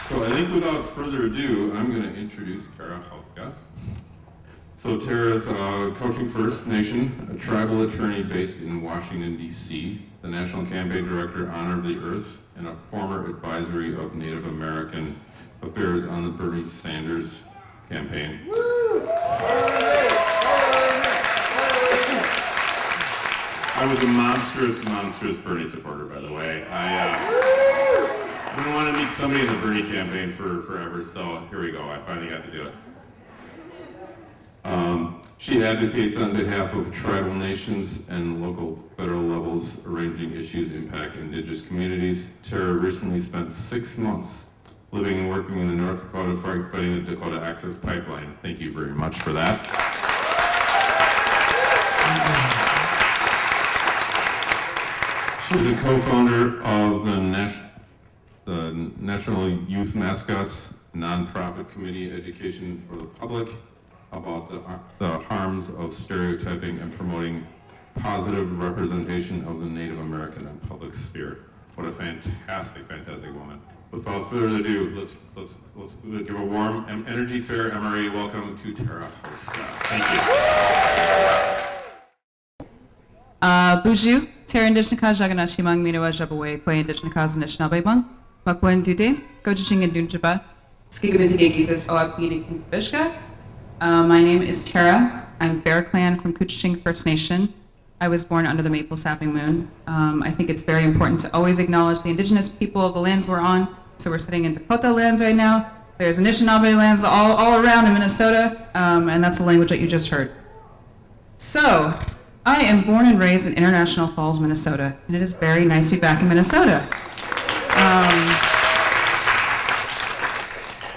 So I think without further ado, I'm going to introduce Tara Houska. So Tara's Coaching First Nation, a tribal attorney based in Washington, D.C., the National Campaign Director, Honor of the Earth, and a former advisory of Native American Affairs on the Bernie Sanders campaign. I was a monstrous Bernie supporter, by the way. I've been wanting to meet somebody in the Bernie campaign for forever, so here we go. I finally got to do it. She advocates on behalf of tribal nations and local federal levels, arranging issues impact indigenous communities. Tara recently spent 6 months living and working in the North Dakota fighting the Dakota Access Pipeline. Thank you very much for that. She's a co-founder of the National Youth Mascots Nonprofit Committee Education for the Public about the harms of stereotyping and promoting positive representation of the Native American and public sphere. What a fantastic woman. Without further ado, let's give a warm and Energy Fair MREA welcome to Tara Houska. Thank you. Bonjour, Tara Indijnaka Jaganashimang Minawa Jabawe, Kwe Indijnaka Zanishnabebang, Makwen Dute, Gojing and Dunjaba, Skigabizigizis Oapini Bishka. My name is Tara. I'm Bear Clan from Couchiching First Nation. I was born under the maple sapping moon. I think it's very important to always acknowledge the indigenous people of the lands we're on. So we're sitting in Dakota lands right now. There's Anishinaabe lands all around in Minnesota, and that's the language that you just heard. So, I am born and raised in International Falls, Minnesota, and it is very nice to be back in Minnesota.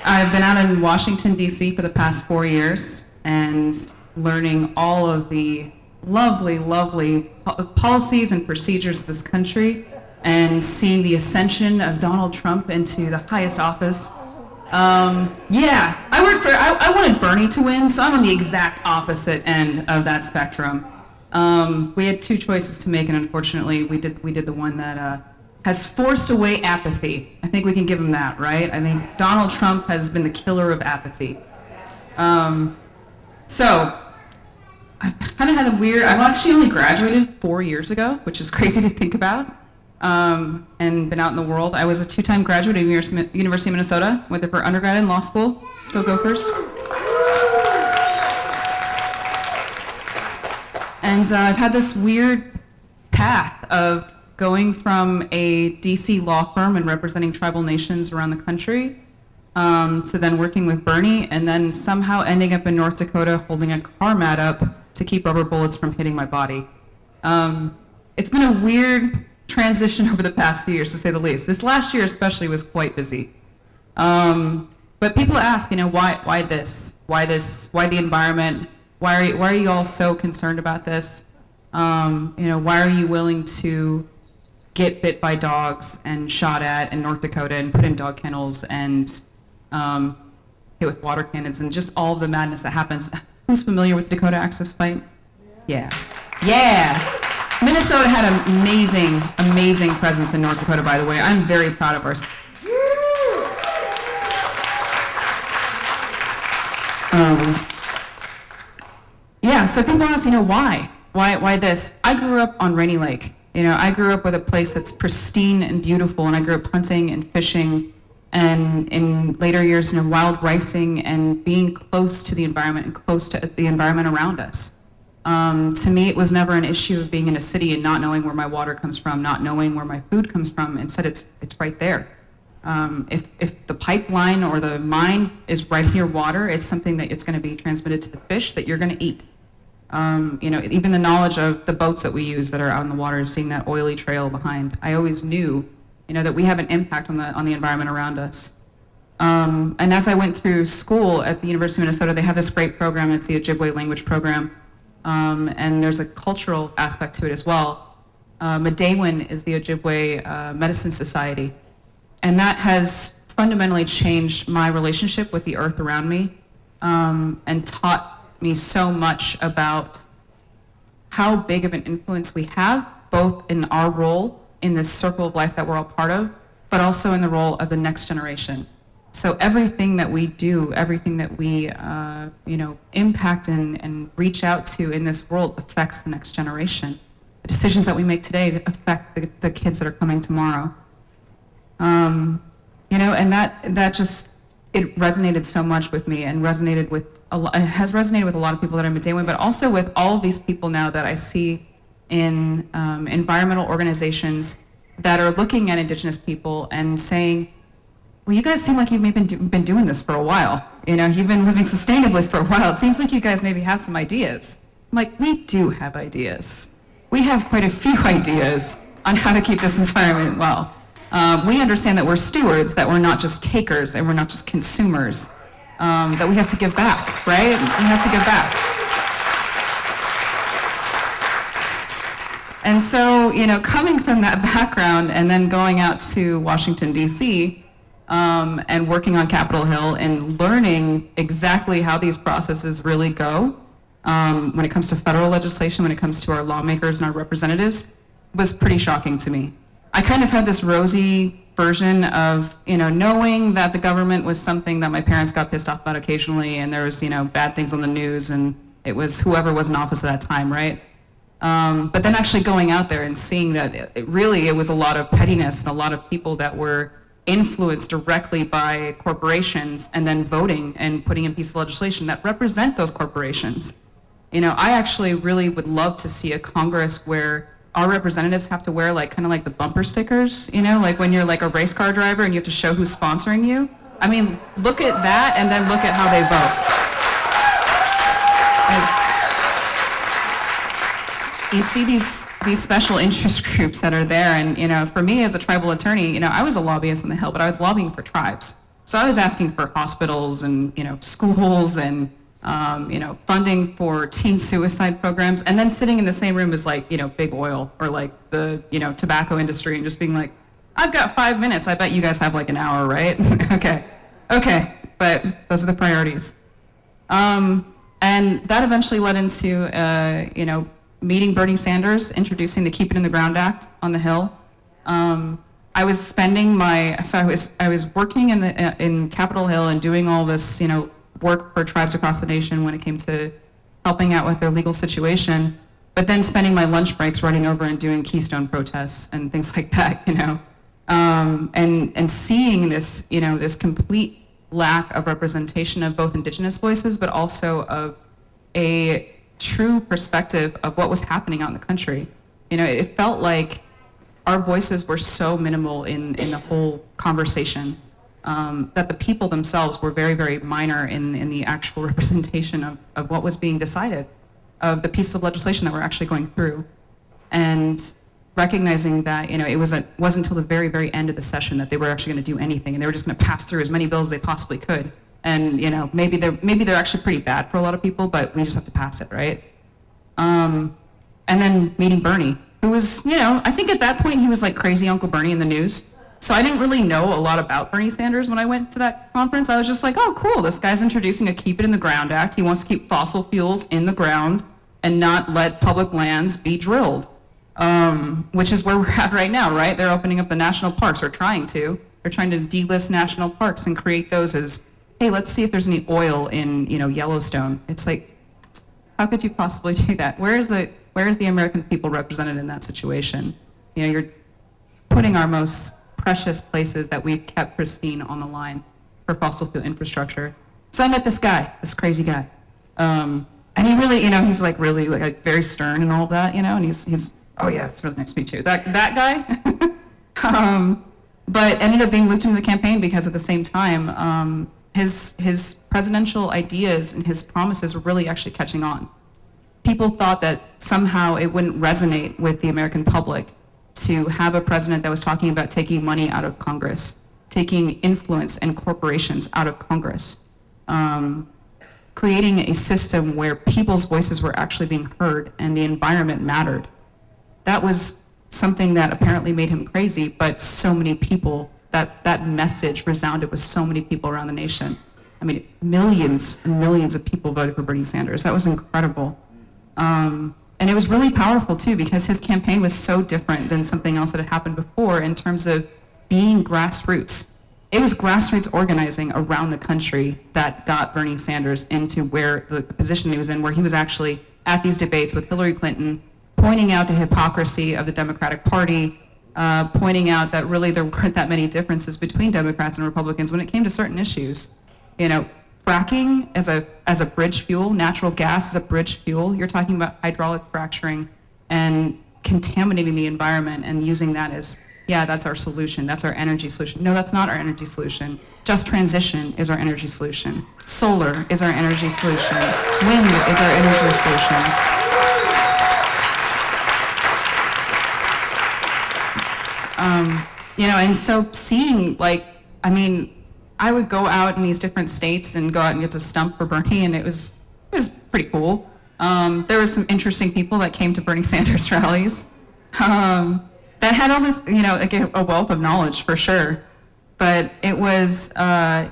I've been out in Washington, D.C. for the past 4 years and learning all of the lovely policies and procedures of this country and seeing the ascension of Donald Trump into the highest office. I wanted Bernie to win, so I'm on the exact opposite end of that spectrum. We had 2 choices to make, and unfortunately, we did the one that has forced away apathy. I think we can give him that, right? I think Donald Trump has been the killer of apathy. So, I've kind of had I've actually only graduated 4 years ago, which is crazy to think about, and been out in the world. I was a 2-time graduate of University of Minnesota, went there for undergrad and law school. Go Gophers. And I've had this weird path of going from a DC law firm and representing tribal nations around the country to then working with Bernie, and then somehow ending up in North Dakota holding a car mat up to keep rubber bullets from hitting my body. It's been a weird transition over the past few years, to say the least. This last year especially was quite busy. But people ask, why this? Why the environment? Why are you all so concerned about this? Why are you willing to get bit by dogs and shot at in North Dakota and put in dog kennels and hit with water cannons and just all of the madness that happens? Who's familiar with Dakota Access Fight? Yeah. Minnesota had an amazing presence in North Dakota, by the way. I'm very proud of our. So people ask, why? Why this? I grew up on Rainy Lake. I grew up with a place that's pristine and beautiful, and I grew up hunting and fishing, and in later years, wild ricing and being close to the environment and close to the environment around us. To me, it was never an issue of being in a city and not knowing where my water comes from, not knowing where my food comes from. Instead, it's right there. If the pipeline or the mine is right near water, it's something that it's going to be transmitted to the fish that you're going to eat. Even the knowledge of the boats that we use that are out in the water, seeing that oily trail behind, I always knew, that we have an impact on the environment around us. And as I went through school at the University of Minnesota, they have this great program. It's the Ojibwe language program, and there's a cultural aspect to it as well. Medewin is the Ojibwe Medicine Society, and that has fundamentally changed my relationship with the earth around me, and taught me so much about how big of an influence we have, both in our role in this circle of life that we're all part of, but also in the role of the next generation. So everything that we do, everything that we, impact and reach out to in this world affects the next generation. The decisions that we make today affect the kids that are coming tomorrow. And that just, it resonated so much with me, and resonated with it has resonated with a lot of people that I'm dealing with, but also with all of these people now that I see in environmental organizations that are looking at Indigenous people and saying, well, you guys seem like you've maybe been doing this for a while. You've been living sustainably for a while. It seems like you guys maybe have some ideas. I'm like, we do have ideas. We have quite a few ideas on how to keep this environment well. We understand that we're stewards, that we're not just takers, and we're not just consumers, that we have to give back, right? We have to give back. And so, coming from that background and then going out to Washington, D.C., and working on Capitol Hill and learning exactly how these processes really go, when it comes to federal legislation, when it comes to our lawmakers and our representatives, was pretty shocking to me. I kind of had this rosy version of, knowing that the government was something that my parents got pissed off about occasionally, and there was, bad things on the news, and it was whoever was in office at that time, right? But then actually going out there and seeing that it was a lot of pettiness and a lot of people that were influenced directly by corporations and then voting and putting in pieces of legislation that represent those corporations. I actually really would love to see a Congress where our representatives have to wear kind of like the bumper stickers, like when you're like a race car driver and you have to show who's sponsoring you. I mean, look at that and then look at how they vote. You see these special interest groups that are there, and for me as a tribal attorney, I was a lobbyist on the Hill, but I was lobbying for tribes. So I was asking for hospitals and schools and funding for teen suicide programs, and then sitting in the same room as big oil or the tobacco industry and just being like, I've got 5 minutes. I bet you guys have an hour, right? Okay, but those are the priorities. And that eventually led into meeting Bernie Sanders, introducing the Keep It in the Ground Act on the Hill. I was working in Capitol Hill and doing all this, work for tribes across the nation when it came to helping out with their legal situation, but then spending my lunch breaks running over and doing Keystone protests and things like that, and seeing this, this complete lack of representation of both Indigenous voices, but also of a true perspective of what was happening out in the country. It felt like our voices were so minimal in the whole conversation, that the people themselves were very, very minor in the actual representation of what was being decided, of the pieces of legislation that were actually going through. And recognizing that, it wasn't until the very, very end of the session that they were actually going to do anything, and they were just going to pass through as many bills as they possibly could. And maybe they're actually pretty bad for a lot of people, but we just have to pass it, right? And then meeting Bernie, who was, I think at that point he was like crazy Uncle Bernie in the news. So I didn't really know a lot about Bernie Sanders when I went to that conference. I was just like, oh, cool, this guy's introducing a Keep It in the Ground Act. He wants to keep fossil fuels in the ground and not let public lands be drilled, which is where we're at right now, right? They're opening up the national parks, or trying to. They're trying to delist national parks and create those as, hey, let's see if there's any oil in, Yellowstone. It's like, how could you possibly do that? Where is the American people represented in that situation? You're putting our most precious places that we've kept pristine on the line for fossil fuel infrastructure. So I met this guy, this crazy guy. And he really, he's really very stern and all of that, and he's oh yeah, it's really nice to meet you. That guy. But ended up being looped into the campaign because at the same time, his presidential ideas and his promises were really actually catching on. People thought that somehow it wouldn't resonate with the American public to have a president that was talking about taking money out of Congress, taking influence and corporations out of Congress, creating a system where people's voices were actually being heard and the environment mattered. That was something that apparently made him crazy, but so many people, that message resounded with so many people around the nation. I mean, millions and millions of people voted for Bernie Sanders. That was incredible. And it was really powerful too, because his campaign was so different than something else that had happened before in terms of being grassroots. It was grassroots organizing around the country that got Bernie Sanders into where the position he was in, where he was actually at these debates with Hillary Clinton, pointing out the hypocrisy of the Democratic Party, pointing out that really there weren't that many differences between Democrats and Republicans when it came to certain issues. You know, fracking as a bridge fuel, natural gas as a bridge fuel, you're talking about hydraulic fracturing and contaminating the environment and using that as, yeah, that's our solution, that's our energy solution. No, that's not our energy solution. Just transition is our energy solution. Solar is our energy solution. Wind is our energy solution. You know, and so seeing, like, I mean, I would go out in these different states and go out and get to stump for Bernie, and it was pretty cool. There were some interesting people that came to Bernie Sanders rallies that had all this, you know, like a wealth of knowledge for sure. But it was,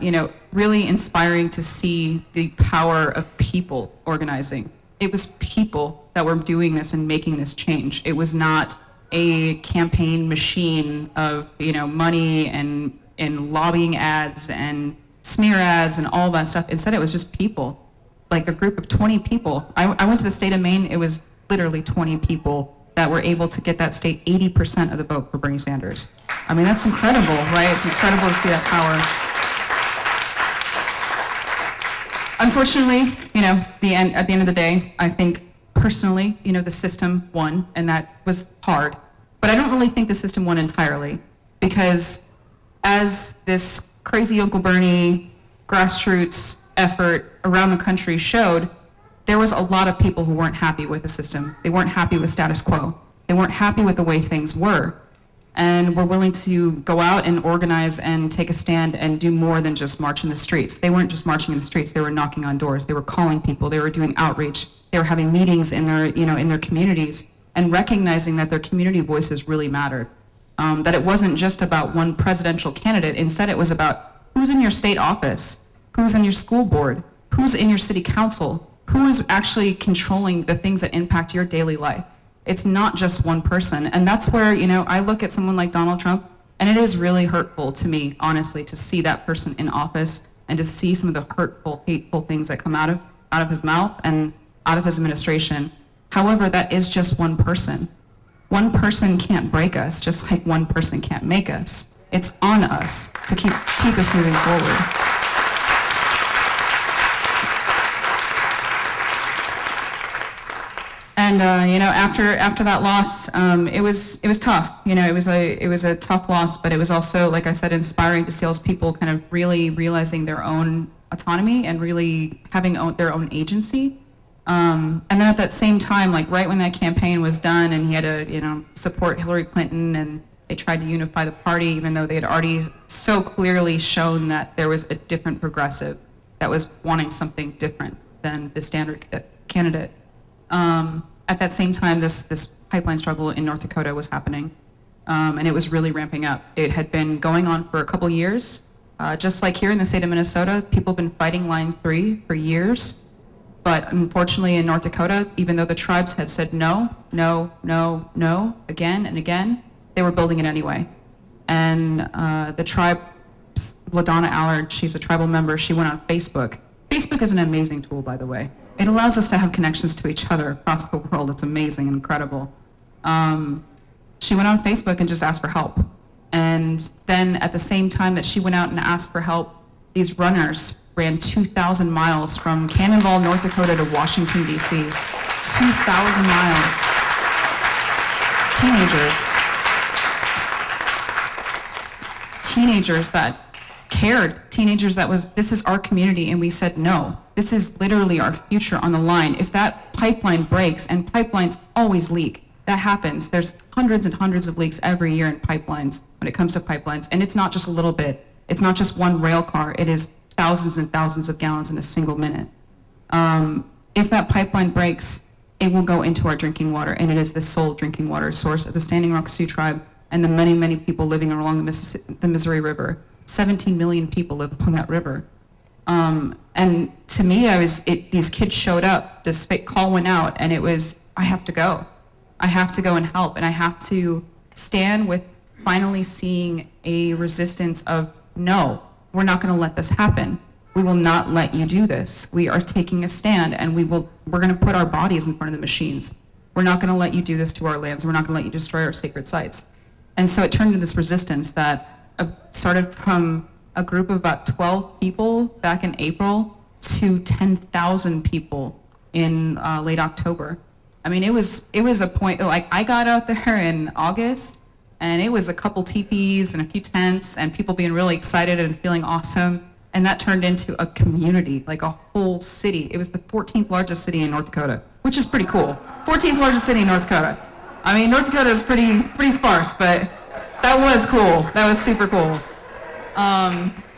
you know, really inspiring to see the power of people organizing. It was people that were doing this and making this change. It was not a campaign machine of, you know, money and lobbying ads and smear ads and all that stuff. Instead, it was just people, like a group of 20 people. I went to the state of Maine. It was literally 20 people that were able to get that state 80% of the vote for Bernie Sanders. I mean, that's incredible, right? It's incredible to see that power. Unfortunately, you know, at the end of the day, I think personally, you know, the system won, and that was hard. But I don't really think the system won entirely, because as this crazy Uncle Bernie grassroots effort around the country showed, there was a lot of people who weren't happy with the system. They weren't happy with status quo. They weren't happy with the way things were, and were willing to go out and organize and take a stand and do more than just march in the streets. They weren't just marching in the streets, they were knocking on doors, they were calling people, they were doing outreach, they were having meetings in their, you know, in their communities, and recognizing that their community voices really mattered. That it wasn't just about one presidential candidate, instead it was about who's in your state office, who's in your school board, who's in your city council, who is actually controlling the things that impact your daily life. It's not just one person. And that's where, you know, I look at someone like Donald Trump, and it is really hurtful to me, honestly, to see that person in office and to see some of the hurtful, hateful things that come out of his mouth and out of his administration. However, that is just one person. One person can't break us, just like one person can't make us. It's on us to keep us moving forward. And you know, after that loss, it was tough. You know, it was a tough loss, but it was also, like I said, inspiring to see those people kind of really realizing their own autonomy and really having their own agency. And then at that same time, like right when that campaign was done, and he had to, you know, support Hillary Clinton, and they tried to unify the party, even though they had already so clearly shown that there was a different progressive that was wanting something different than the standard candidate. At that same time, this pipeline struggle in North Dakota was happening, and it was really ramping up. It had been going on for a couple years. Just like here in the state of Minnesota, people have been fighting Line 3 for years. But unfortunately in North Dakota, even though the tribes had said no, no, no, no, again and again, they were building it anyway. And the tribe, LaDonna Allard, she's a tribal member, she went on Facebook. Facebook is an amazing tool, by the way. It allows us to have connections to each other across the world. It's amazing and incredible. She went on Facebook and just asked for help. And then at the same time that she went out and asked for help, these runners ran 2,000 miles from Cannonball, North Dakota to Washington, D.C. 2,000 miles. Teenagers that cared, teenagers that was, this is our community, and we said no. This is literally our future on the line. If that pipeline breaks, and pipelines always leak, that happens. There's hundreds and hundreds of leaks every year in pipelines when it comes to pipelines, and it's not just a little bit. It's not just one rail car. It is thousands and thousands of gallons in a single minute. If that pipeline breaks, it will go into our drinking water, and it is the sole drinking water source of the Standing Rock Sioux tribe and the many, many people living along the Missouri River. 17 million people live along that river. And to me, these kids showed up, this call went out, and it was, I have to go. I have to go and help, and I have to stand with finally seeing a resistance of no, we're not going to let this happen. We will not let you do this. We are taking a stand, and we're going to put our bodies in front of the machines. We're not going to let you do this to our lands. We're not going to let you destroy our sacred sites. And so it turned into this resistance that started from a group of about 12 people back in April to 10,000 people in late October. I mean, it was a point, like I got out there in August, and it was a couple teepees and a few tents and people being really excited and feeling awesome. And that turned into a community, like a whole city. It was the 14th largest city in North Dakota, which is pretty cool. 14th largest city in North Dakota. I mean, North Dakota is pretty sparse, but that was cool. That was super cool.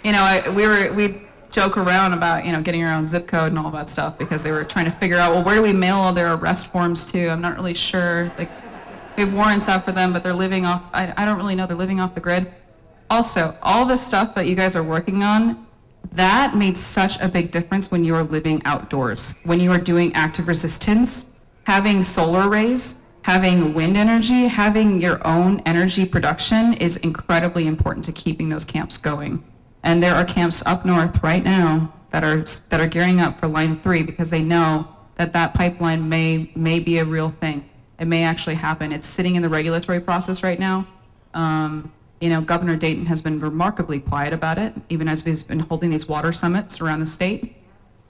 You know, we joke around about, you know, getting our own zip code and all that stuff because they were trying to figure out, well, where do we mail all their arrest forms to? I'm not really sure. Like, we have warrants out for them, but they're living off, I don't really know, they're living off the grid. Also, all the stuff that you guys are working on, that made such a big difference when you are living outdoors. When you are doing active resistance, having solar arrays, having wind energy, having your own energy production is incredibly important to keeping those camps going. And there are camps up north right now that are gearing up for line 3 because they know that that pipeline may be a real thing. It may actually happen. It's sitting in the regulatory process right now. You know, Governor Dayton has been remarkably quiet about it, even as he's been holding these water summits around the state,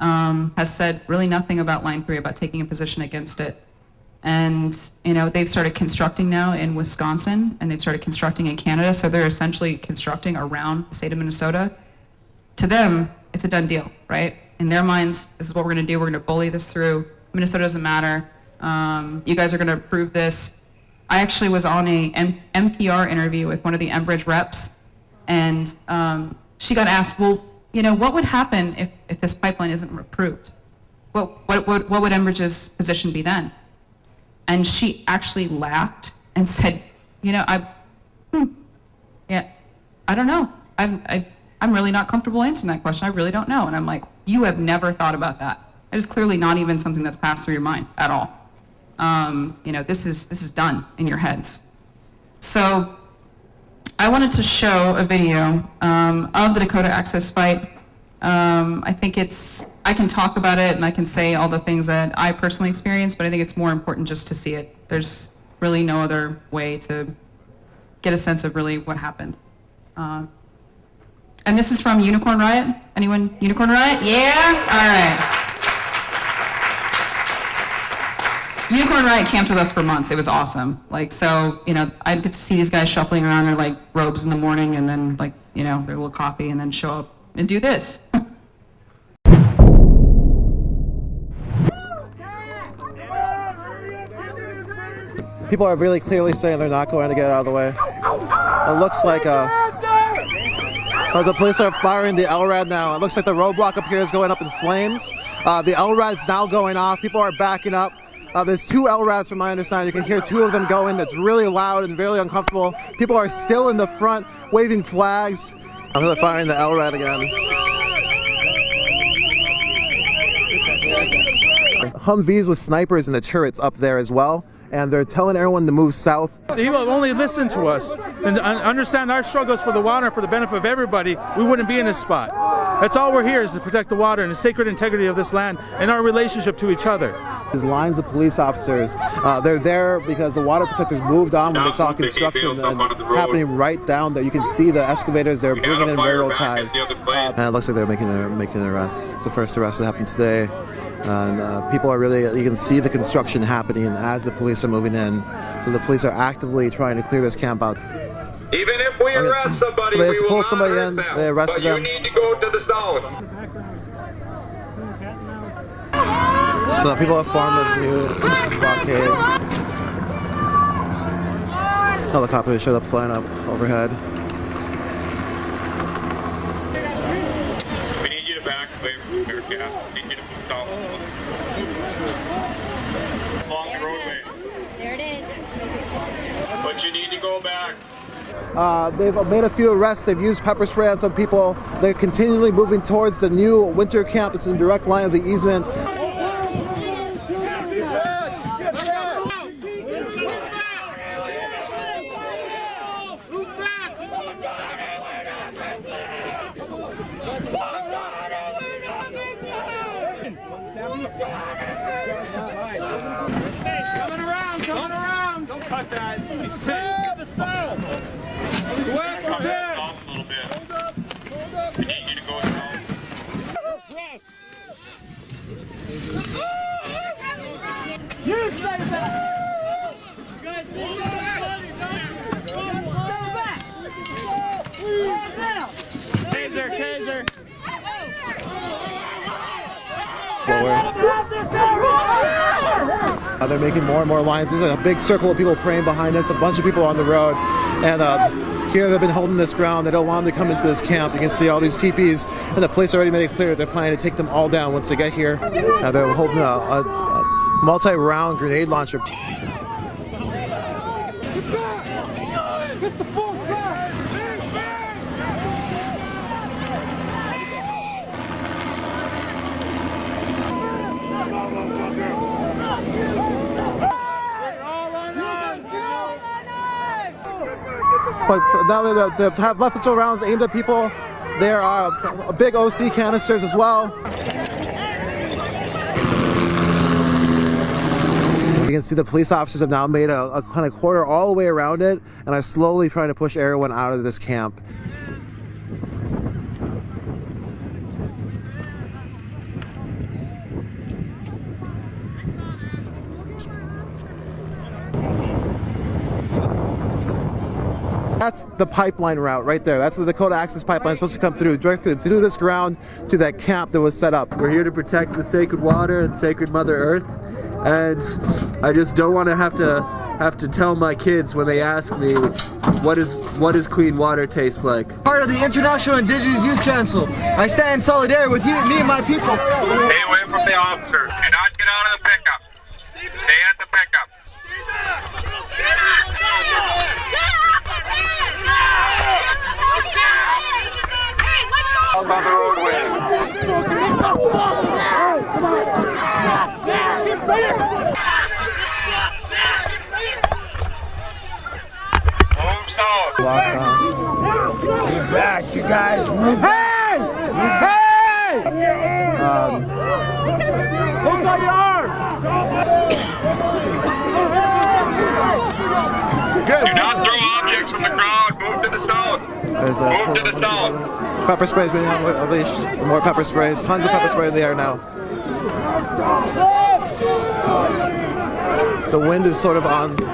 has said really nothing about line 3, about taking a position against it. And, you know, they've started constructing now in Wisconsin, and they've started constructing in Canada, so they're essentially constructing around the state of Minnesota. To them, it's a done deal, right? In their minds, this is what we're gonna do, we're gonna bully this through. Minnesota doesn't matter. You guys are gonna approve this. I actually was on a NPR interview with one of the Enbridge reps, and she got asked, well, you know, what would happen if this pipeline isn't approved? What would Enbridge's position be then? And she actually laughed and said, you know, I don't know. I'm really not comfortable answering that question. I really don't know. And I'm like, you have never thought about that. That is clearly not even something that's passed through your mind at all. You know, this is done in your heads. So I wanted to show a video of the Dakota Access fight. I think I can talk about it and I can say all the things that I personally experienced, but I think it's more important just to see it. There's really no other way to get a sense of really what happened. And this is from Unicorn Riot. Anyone? Unicorn Riot? Yeah? All right. Unicorn Riot camped with us for months. It was awesome. Like, so, you know, I'd get to see these guys shuffling around their like robes in the morning and then like, you know, their little coffee and then show up and do this. People are really clearly saying they're not going to get out of the way. It looks like the police are firing the LRAD now. It looks like the roadblock up here is going up in flames. The LRAD's now going off. People are backing up. There's 2 LRADs from my understanding. You can hear 2 of them going. That's really loud and really uncomfortable. People are still in the front waving flags. They're firing the LRAD again. Humvees with snipers in the turrets up there as well. And they're telling everyone to move south. He will only listen to us and understand our struggles for the water, for the benefit of everybody. We wouldn't be in this spot. That's all we're here, is to protect the water and the sacred integrity of this land and our relationship to each other. There's lines of police officers. They're there because the water protectors moved on when they saw construction happening right down there. You can see the excavators. They're bringing in railroad ties. And it looks like they're making an arrest. It's the first arrest that happened today. And people are really, you can see the construction happening as the police are moving in. So the police are actively trying to clear this camp out. Even if we arrest somebody, so they we will pulled somebody not in, them. they arrested them. You need to go to the south. So people have formed this new blockade. Helicopters showed up flying up overhead. We need you to back away from the bear cat. We need you to move south. Along the roadway. There it is. But you need to go back. They've made a few arrests. They've used pepper spray on some people. They're continually moving towards the new winter camp that's in direct line of the easement. Cut that. Get the foul. Away from there. Stop a little bit. I need you to go down. Press. You stay back. Guys, Taser. They're making more and more lines. There's a big circle of people praying behind us, a bunch of people on the road. And here they've been holding this ground. They don't want them to come into this camp. You can see all these teepees, and the police already made it clear they're planning to take them all down once they get here. They're holding a multi-round grenade launcher. But now they have left patrol rounds aimed at people. There are big OC canisters as well. You can see the police officers have now made a kind of corridor all the way around it and are slowly trying to push everyone out of this camp. That's the pipeline route right there. That's where the Dakota Access Pipeline is supposed to come through, directly through this ground to that camp that was set up. We're here to protect the sacred water and sacred Mother Earth, and I just don't want to have to tell my kids when they ask me what does clean water taste like. Part of the International Indigenous Youth Council. I stand in solidarity with you, me and my people. Stay away from the officers. Do not get out of the pickup. Stay at the pickup. On the roadway. Move south. Move back, you guys. Move back. Hey! Hold on your arms. Do not throw objects from the crowd. Move to the south. Move to the south. Pepper sprays being unleashed. More pepper sprays. Tons of pepper spray in the air now. The wind is sort of on. Let's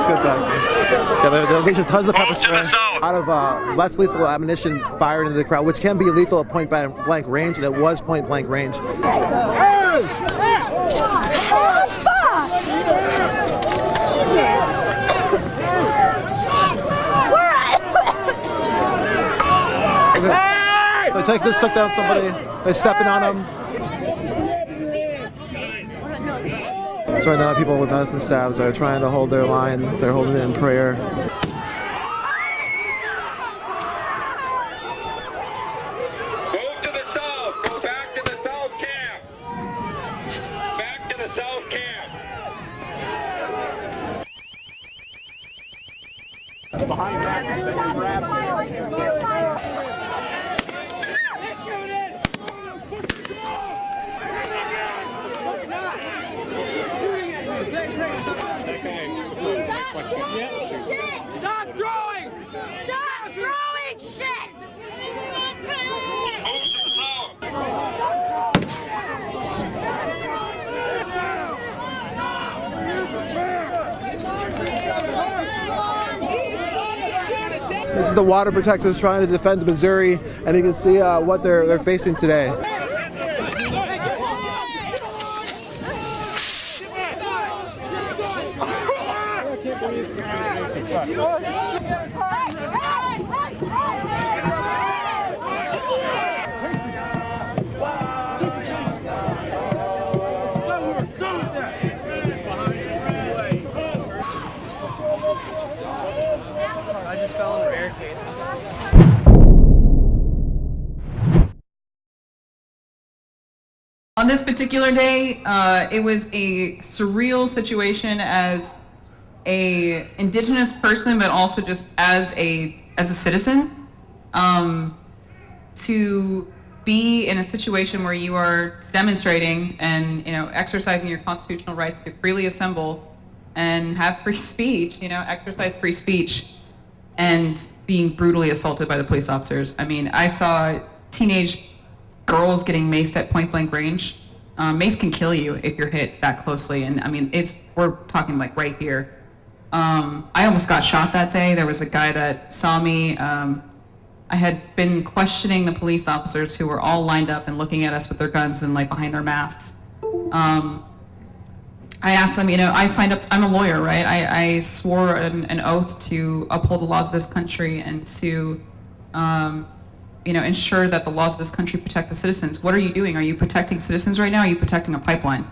get back. Yeah, they're unleashing tons of pepper spray out of less lethal ammunition fired into the crowd, which can be lethal at point blank range, and it was point blank range. This took down somebody. They're stepping on them. So right now, people with medicine staffs are trying to hold their line. They're holding it in prayer. Move to the south. Go back to the south camp. Back to the south camp. Behind Stop throwing! Stop throwing shit! Move to the south. This is the water protectors trying to defend Missouri, and you can see what they're facing today. I just fell in the barricade. On this particular day, it was a surreal situation as a Indigenous person, but also just as a citizen, to be in a situation where you are demonstrating and, you know, exercising your constitutional rights to freely assemble and have free speech, you know, exercise free speech, and being brutally assaulted by the police officers. I mean, I saw teenage girls getting maced at point blank range. Mace can kill you if you're hit that closely, and I mean, we're talking like right here. I almost got shot that day. There was a guy that saw me. I had been questioning the police officers who were all lined up and looking at us with their guns and like behind their masks. I asked them, you know, I signed up, I'm a lawyer, right? I swore an oath to uphold the laws of this country and to, you know, ensure that the laws of this country protect the citizens. What are you doing? Are you protecting citizens right now? Are you protecting a pipeline?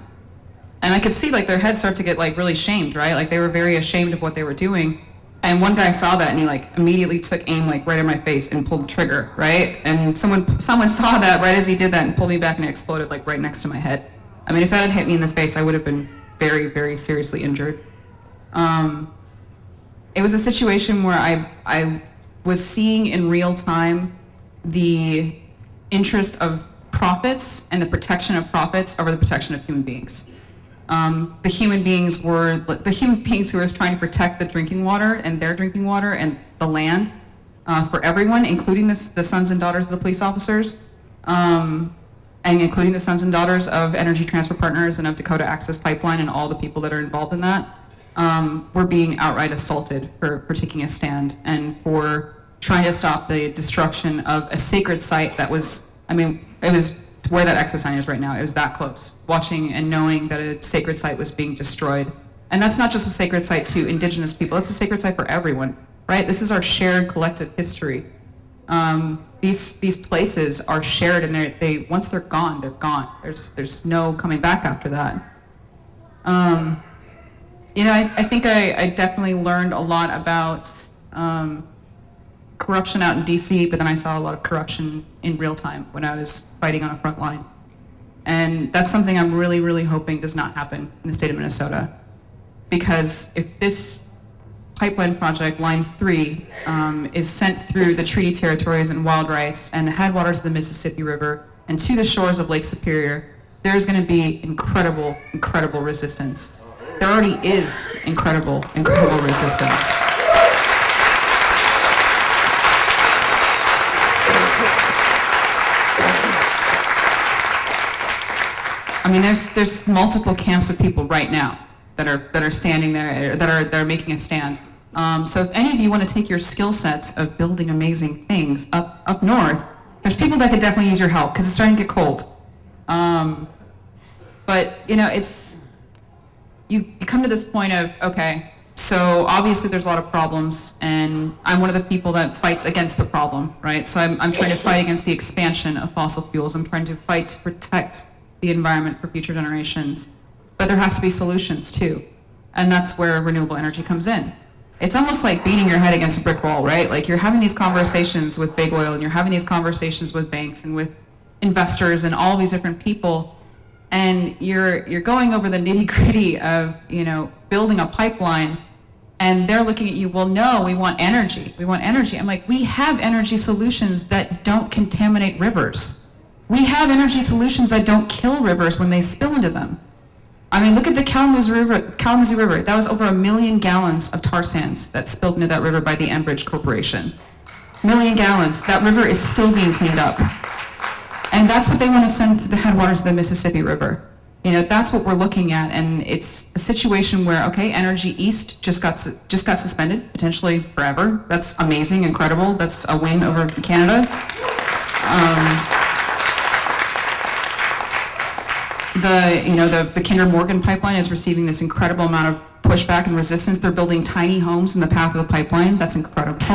And I could see like their heads start to get like really shamed, right? Like they were very ashamed of what they were doing. And one guy saw that and he like immediately took aim like right at my face and pulled the trigger, right? And someone saw that right as he did that and pulled me back and it exploded like right next to my head. I mean, if that had hit me in the face, I would have been very, very seriously injured. It was a situation where I was seeing in real time the interest of profits and the protection of profits over the protection of human beings. The human beings who were trying to protect the drinking water and their drinking water and the land for everyone, including the sons and daughters of the police officers, and including the sons and daughters of Energy Transfer Partners and of Dakota Access Pipeline and all the people that are involved in that, were being outright assaulted for taking a stand and for trying to stop the destruction of a sacred site that was, I mean, it was where that exit sign is right now. It was that close, watching and knowing that a sacred site was being destroyed. And that's not just a sacred site to indigenous people, it's a sacred site for everyone, right? This is our shared collective history. These places are shared, and once they're gone, they're gone. There's no coming back after that. You know, I think I definitely learned a lot about corruption out in DC, but then I saw a lot of corruption in real time when I was fighting on a front line. And that's something I'm really, really hoping does not happen in the state of Minnesota. Because if this pipeline project, Line 3, is sent through the treaty territories and wild rights and the headwaters of the Mississippi River and to the shores of Lake Superior, there's going to be incredible, incredible resistance. There already is incredible, incredible resistance. I mean, there's multiple camps of people right now that are standing there, that are making a stand. So if any of you want to take your skill sets of building amazing things up north, there's people that could definitely use your help because it's starting to get cold. But you know, you come to this point of, okay, so obviously there's a lot of problems, and I'm one of the people that fights against the problem, right? So I'm trying to fight against the expansion of fossil fuels. I'm trying to fight to protect the environment for future generations. But there has to be solutions too. And that's where renewable energy comes in. It's almost like beating your head against a brick wall, right? Like you're having these conversations with big oil and you're having these conversations with banks and with investors and all these different people. And you're going over the nitty-gritty of, you know, building a pipeline, and they're looking at you, well, no, we want energy. We want energy. I'm like, we have energy solutions that don't contaminate rivers. We have energy solutions that don't kill rivers when they spill into them. I mean, look at the Kalamazoo River. That was over 1 million gallons of tar sands that spilled into that river by the Enbridge Corporation. 1 million gallons. That river is still being cleaned up. And that's what they want to send through the headwaters of the Mississippi River. You know, that's what we're looking at, and it's a situation where, okay, Energy East just got suspended, potentially forever. That's amazing, incredible. That's a win over Canada. The Kinder Morgan pipeline is receiving this incredible amount of pushback and resistance. They're building tiny homes in the path of the pipeline. That's incredible.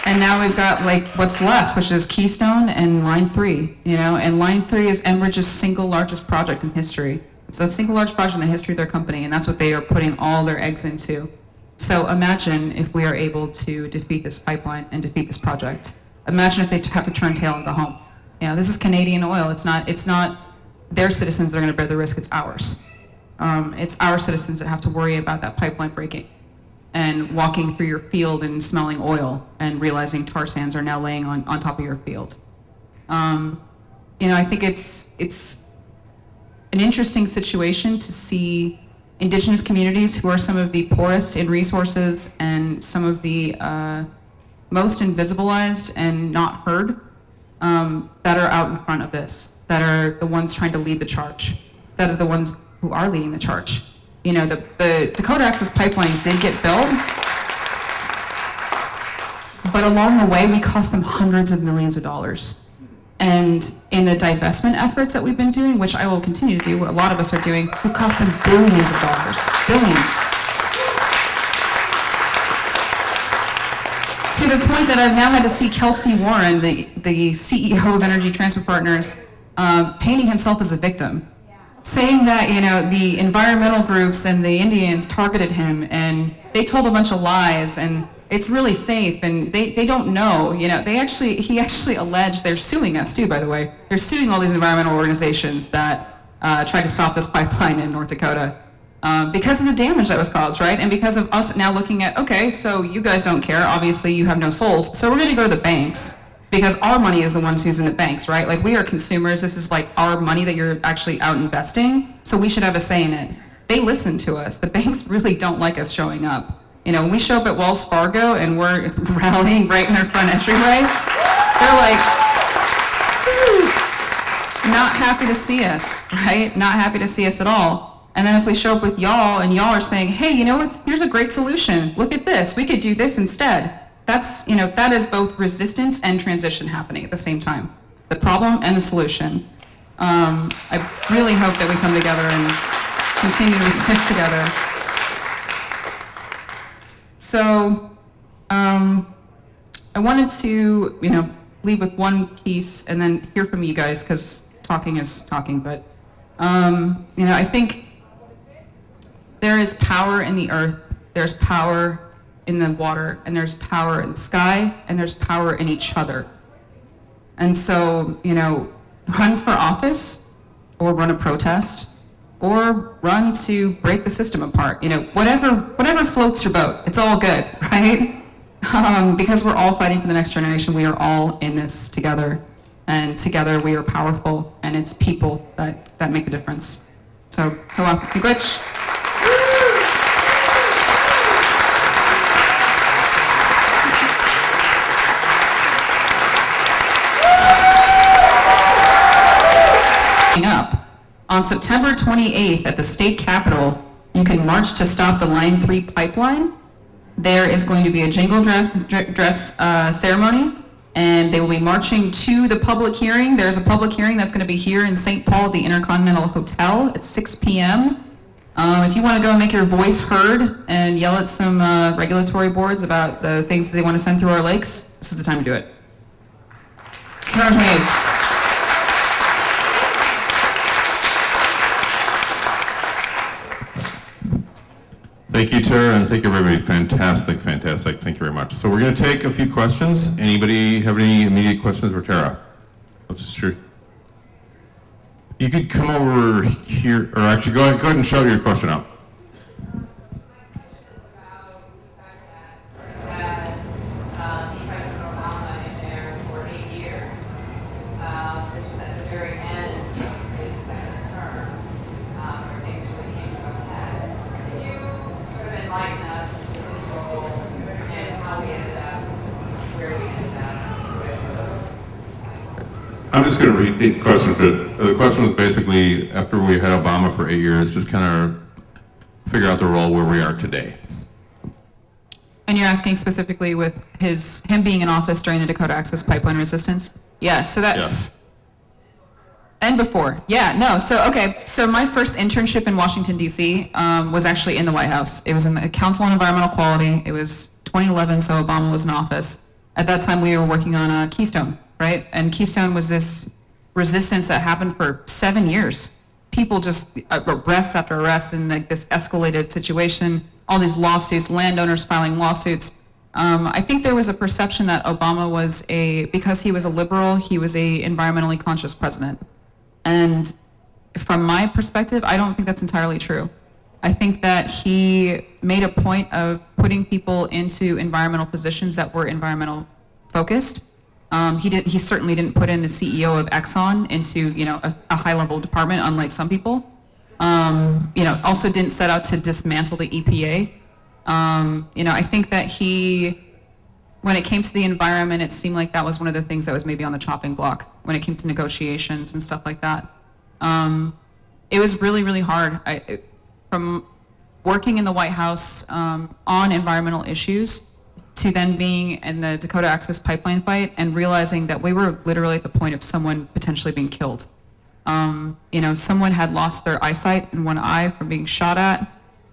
And now we've got like what's left, which is Keystone and Line 3, you know, and Line 3 is Enbridge's single largest project in history. It's the single largest project in the history of their company, and that's what they are putting all their eggs into. So imagine if we are able to defeat this pipeline and defeat this project. Imagine if they have to turn tail and go home. You know, this is Canadian oil. It's not their citizens that are going to bear the risk. It's ours. It's our citizens that have to worry about that pipeline breaking. and walking through your field and smelling oil and realizing tar sands are now laying on top of your field. I think it's an interesting situation to see indigenous communities who are some of the poorest in resources and some of the most invisibilized and not heard, that are out in front of this, that are the ones trying to lead the charge, that are the ones who are leading the charge. The Dakota Access Pipeline did get built, but along the way, we cost them hundreds of millions of dollars. And in the divestment efforts that we've been doing, which I will continue to do, what a lot of us are doing, we've cost them billions of dollars, billions. To the point that I've now had to see Kelsey Warren, the CEO of Energy Transfer Partners, painting himself as a victim, saying that the environmental groups and the Indians targeted him and they told a bunch of lies and it's really safe and they don't know. He actually alleged, they're suing us too, by the way. They're suing all these environmental organizations that tried to stop this pipeline in North Dakota because of the damage that was caused, right? And because of us now looking at, okay, so you guys don't care, obviously you have no souls, so we're gonna go to the banks because our money is the ones who's in the banks, right? Like we are consumers, this is like our money that you're actually out investing, so we should have a say in it. They listen to us. The banks really don't like us showing up. When we show up at Wells Fargo and we're rallying right in their front entryway, they're like, not happy to see us, right? Not happy to see us at all. And then if we show up with y'all and y'all are saying, hey, here's a great solution. Look at this. We could do this instead. That is both resistance and transition happening at the same time. The problem and the solution. I really hope that we come together and continue to resist together. So I wanted to, leave with one piece and then hear from you guys because talking is talking. But I think there is power in the earth, there's power in the water, and there's power in the sky, and there's power in each other. And so, run for office or run a protest or run to break the system apart. Whatever floats your boat, it's all good, right? Because we're all fighting for the next generation. We are all in this together, and together we are powerful, and it's people that make the difference. So, go on, miigwech. Up. On September 28th at the state capitol, you can march to stop the Line 3 pipeline. There is going to be a jingle dress ceremony, and they will be marching to the public hearing. There's a public hearing that's going to be here in St. Paul at the Intercontinental Hotel at 6 p.m. If you want to go and make your voice heard and yell at some regulatory boards about the things that they want to send through our lakes, this is the time to do it. September 28th. Thank you, Tara, and thank you, everybody. Fantastic. Thank you very much. So we're going to take a few questions. Anybody have any immediate questions for Tara? Let's just hear. You could come over here, or actually go ahead and shout your question out. I'm just going to repeat the question. The question was basically, after we had Obama for 8 years, just kind of figure out the role where we are today. And you're asking specifically with him being in office during the Dakota Access Pipeline resistance? Yeah, so that's... Yes. And before. Yeah, no, so my first internship in Washington, D.C. Was actually in the White House. It was in the Council on Environmental Quality. It was 2011, so Obama was in office. At that time, we were working on Keystone. Right? And Keystone was this resistance that happened for 7 years. People just arrest after arrest in this escalated situation, all these lawsuits, landowners filing lawsuits. I think there was a perception that Obama was because he was a liberal, he was a environmentally conscious president. And from my perspective, I don't think that's entirely true. I think that he made a point of putting people into environmental positions that were environmental focused. He certainly didn't put in the CEO of Exxon into, a high-level department, unlike some people. Also didn't set out to dismantle the EPA. I think that when it came to the environment, it seemed like that was one of the things that was maybe on the chopping block when it came to negotiations and stuff like that. It was really, really hard. From working in the White House on environmental issues to then being in the Dakota Access Pipeline fight and realizing that we were literally at the point of someone potentially being killed. Someone had lost their eyesight in one eye from being shot at,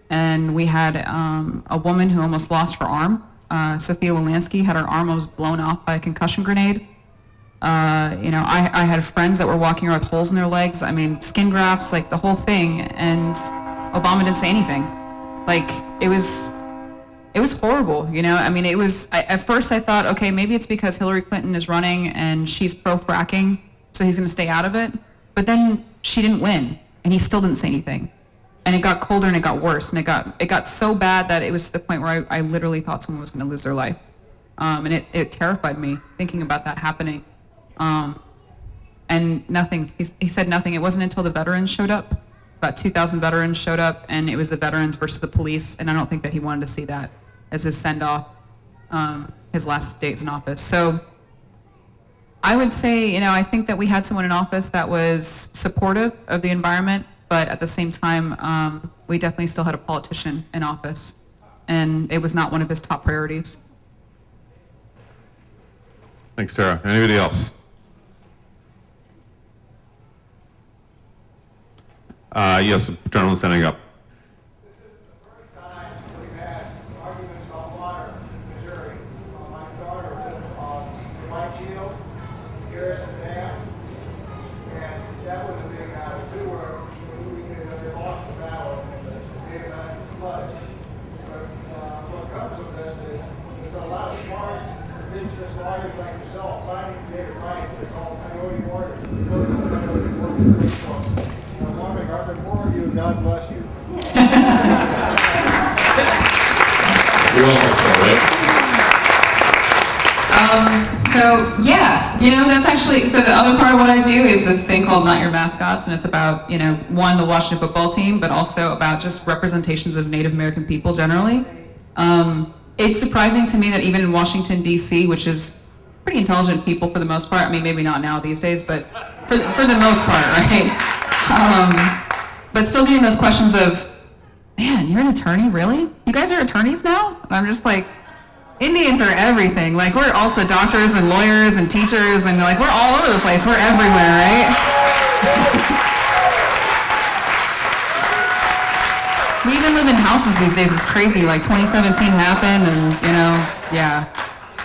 and we had a woman who almost lost her arm. Sophia Wolanski had her arm almost blown off by a concussion grenade. I had friends that were walking around with holes in their legs. I mean, skin grafts, like the whole thing, and Obama didn't say anything. Like, it was horrible, at first I thought, okay, maybe it's because Hillary Clinton is running and she's pro-fracking, so he's gonna stay out of it. But then she didn't win, and he still didn't say anything. And it got colder and it got worse, and it got so bad that it was to the point where I literally thought someone was gonna lose their life. And it terrified me thinking about that happening. And nothing, he said nothing. It wasn't until the veterans showed up, about 2,000 veterans showed up, and it was the veterans versus the police, and I don't think that he wanted to see that as his send-off, his last days in office. So I would say, I think that we had someone in office that was supportive of the environment, but at the same time, we definitely still had a politician in office, and it was not one of his top priorities. Thanks, Tara. Anybody else? Yes, the gentleman standing up. God bless you. We all hope so, right? That's actually, so the other part of what I do is this thing called Not Your Mascots, and it's about, one, the Washington football team, but also about just representations of Native American people generally. It's surprising to me that even in Washington, D.C., which is pretty intelligent people for the most part, I mean, maybe not now these days, but for the most part, right? But still getting those questions of, man, you're an attorney, really? You guys are attorneys now? And I'm just like, Indians are everything. Like, we're also doctors and lawyers and teachers, and like, we're all over the place. We're everywhere, right? We even live in houses these days. It's crazy. Like, 2017 happened, and, yeah.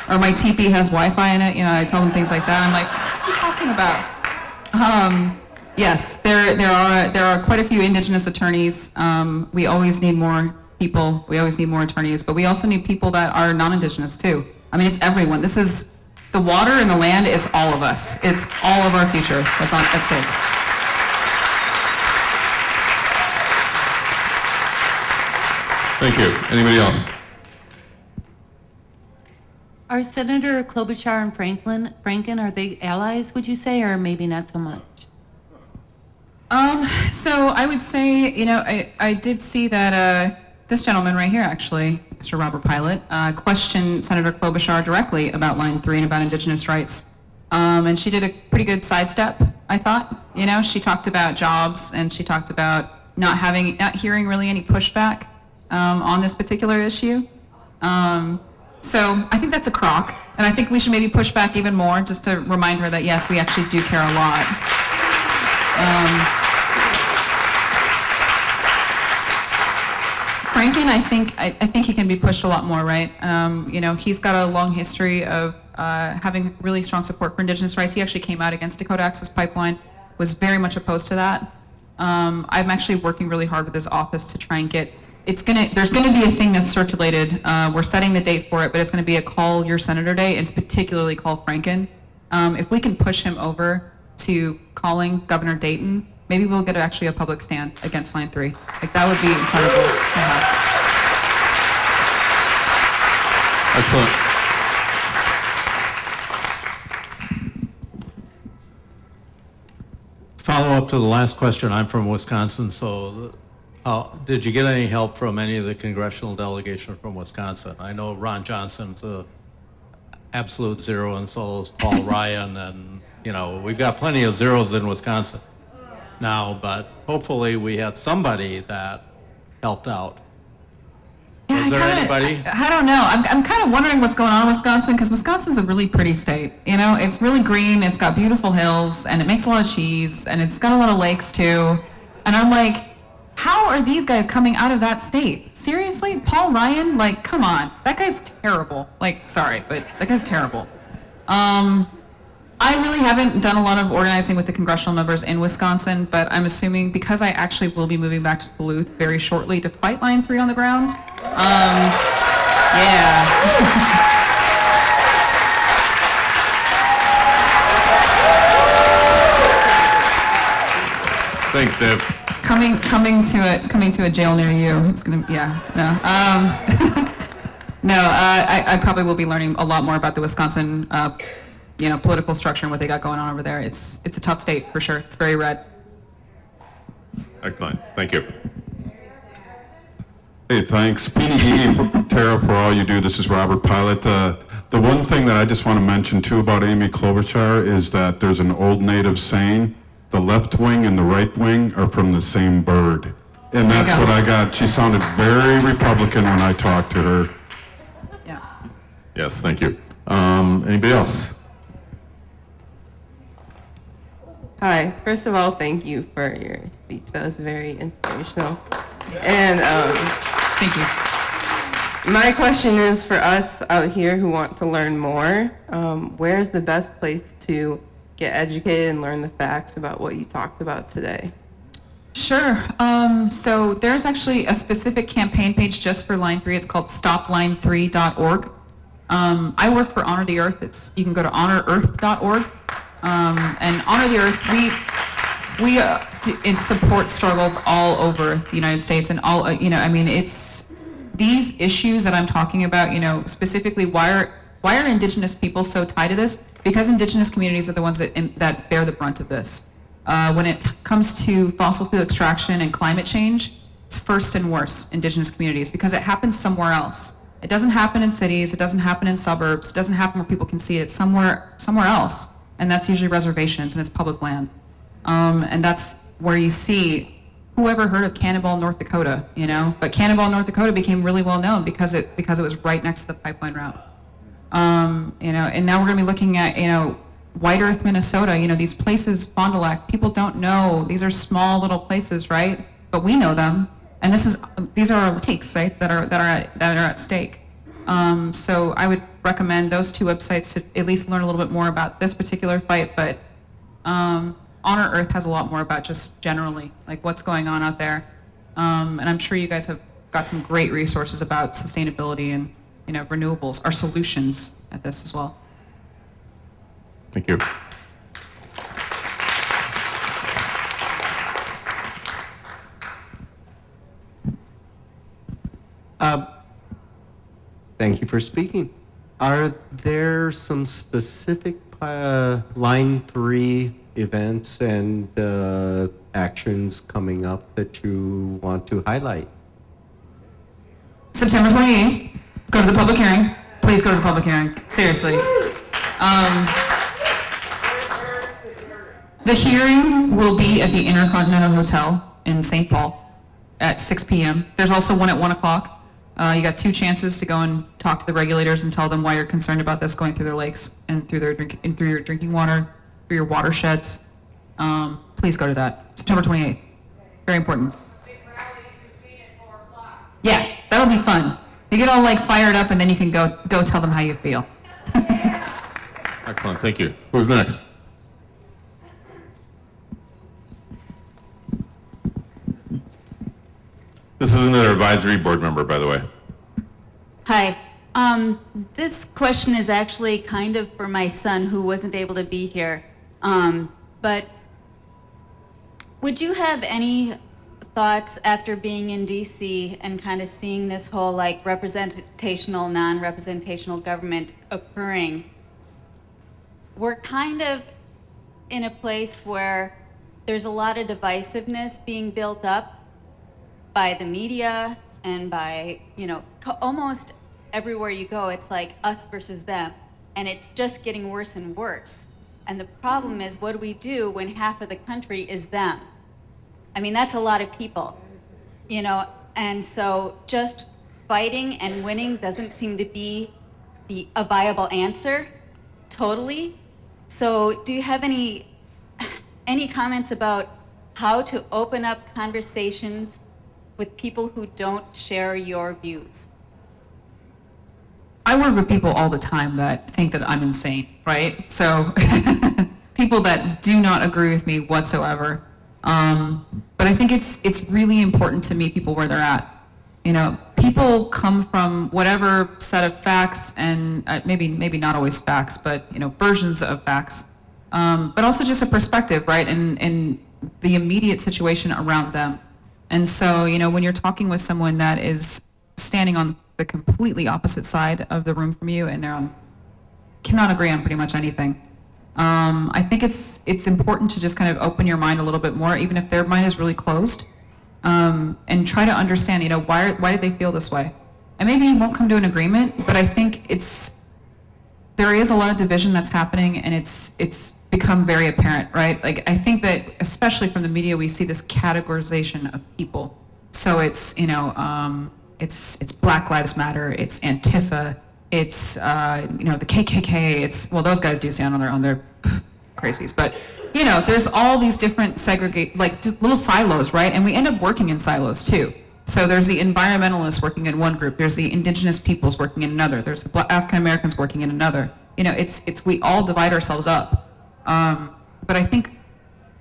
Or my teepee has Wi-Fi in it. I tell them things like that. I'm like, what are you talking about? Yes, there are quite a few Indigenous attorneys. We always need more people. We always need more attorneys, but we also need people that are non-Indigenous too. I mean, it's everyone. This is, the water and the land is all of us. It's all of our future that's at stake. Thank you. Anybody else? Are Senator Klobuchar and Franken, are they allies, would you say, or maybe not so much? So I would say, I did see that this gentleman right here, actually, Mr. Robert Pilot, questioned Senator Klobuchar directly about Line 3 and about Indigenous rights. And she did a pretty good sidestep, I thought. She talked about jobs, and she talked about not hearing really any pushback on this particular issue. So I think that's a crock, and I think we should maybe push back even more just to remind her that, yes, we actually do care a lot. Franken, I think he can be pushed a lot more, right? He's got a long history of having really strong support for Indigenous rights. He actually came out against Dakota Access Pipeline, was very much opposed to that. I'm actually working really hard with his office to try and get, there's gonna be a thing that's circulated. We're setting the date for it, but it's gonna be a Call Your Senator Day, and particularly Call Franken. If we can push him over to calling Governor Dayton, maybe we'll get actually a public stand against Line 3. Like, that would be incredible to have. Excellent. Follow up to the last question. I'm from Wisconsin, so did you get any help from any of the congressional delegation from Wisconsin? I know Ron Johnson's a absolute zero, and so is Paul Ryan, and we've got plenty of zeros in Wisconsin now, but hopefully we had somebody that helped out. Yeah, Is there anybody? I don't know. I'm kind of wondering what's going on in Wisconsin, because Wisconsin's a really pretty state. It's really green, it's got beautiful hills, and it makes a lot of cheese, and it's got a lot of lakes too. And I'm like, how are these guys coming out of that state? Seriously? Paul Ryan? Like, come on. That guy's terrible. Like, sorry, but that guy's terrible. I really haven't done a lot of organizing with the congressional members in Wisconsin, but I'm assuming because I actually will be moving back to Duluth very shortly to fight Line 3 on the ground. Yeah. Thanks, Dave. Coming to a jail near you. It's gonna, yeah, no. No, I probably will be learning a lot more about the Wisconsin, political structure and what they got going on over there. It's a tough state for sure. It's very red. Excellent. Thank you. Hey, thanks, PDE, Tara, for all you do. This is Robert Pilot. The one thing that I just want to mention too about Amy Klobuchar is that there's an old native saying, the left wing and the right wing are from the same bird. And that's what I got. She sounded very Republican when I talked to her. Yeah. Yes, thank you. Anybody else? Hi. First of all, thank you for your speech. That was very inspirational. And thank you. My question is for us out here who want to learn more. Where's the best place to get educated and learn the facts about what you talked about today? Sure. So there's actually a specific campaign page just for Line 3. It's called stopline3.org. I work for Honor the Earth. You can go to honorearth.org. And Honor the Earth, we support struggles all over the United States, and all, it's these issues that I'm talking about, specifically why are Indigenous people so tied to this? Because Indigenous communities are the ones that bear the brunt of this. When it comes to fossil fuel extraction and climate change, it's first and worst Indigenous communities, because it happens somewhere else. It doesn't happen in cities, it doesn't happen in suburbs, it doesn't happen where people can see it. It's somewhere else. And that's usually reservations, and it's public land. And that's where you see, whoever heard of Cannonball, North Dakota, But Cannonball, North Dakota became really well known because it was right next to the pipeline route. And now we're gonna be looking at, White Earth, Minnesota, these places, Fond du Lac, people don't know, these are small little places, right? But we know them, and these are our lakes, right, that are at stake. So I would recommend those two websites to at least learn a little bit more about this particular fight, but Honor Earth has a lot more about just generally, like what's going on out there. And I'm sure you guys have got some great resources about sustainability and renewables, our solutions at this as well. Thank you. Thank you for speaking. Are there some specific Line 3 events and actions coming up that you want to highlight? September 28th, go to the public hearing. Please go to the public hearing. Seriously. The hearing will be at the Intercontinental Hotel in St. Paul at 6 p.m. There's also one at 1 o'clock. You got 2 chances to go and talk to the regulators and tell them why you're concerned about this going through their lakes and through your drinking water, through your watersheds. Please go to that. September 28th. Very important. Yeah, that'll be fun. You get all fired up, and then you can go tell them how you feel. Excellent. Thank you. Who's next? This is another advisory board member, by the way. Hi. This question is actually kind of for my son who wasn't able to be here. But would you have any thoughts after being in DC and kind of seeing this whole like representational, non-representational government occurring? We're kind of in a place where there's a lot of divisiveness being built up by the media and by, you know, almost everywhere you go, it's like us versus them. And it's just getting worse and worse. And the problem is, what do we do when half of the country is them? I mean, that's a lot of people, you know, and so just fighting and winning doesn't seem to be a viable answer, totally. So do you have any comments about how to open up conversations with people who don't share your views? I work with people all the time that think that I'm insane, right? So people that do not agree with me whatsoever. But I think it's really important to meet people where they're at. You know, people come from whatever set of facts and maybe not always facts, but, you know, versions of facts, but also just a perspective, right? And the immediate situation around them. And so, you know, when you're talking with someone that is standing on the completely opposite side of the room from you and cannot agree on pretty much anything, I think it's important to just kind of open your mind a little bit more, even if their mind is really closed, and try to understand, you know, why did they feel this way? And maybe you won't come to an agreement, but I think there is a lot of division that's happening, and it's become very apparent, right? Like, I think that especially from the media, we see this categorization of people. So it's, you know, it's Black Lives Matter, it's Antifa, it's, you know, the KKK, well, those guys do stand on their crazies, but, you know, there's all these different just little silos, right? And we end up working in silos too. So there's the environmentalists working in one group, there's the indigenous peoples working in another, there's the African Americans working in another. You know, we all divide ourselves up. But I think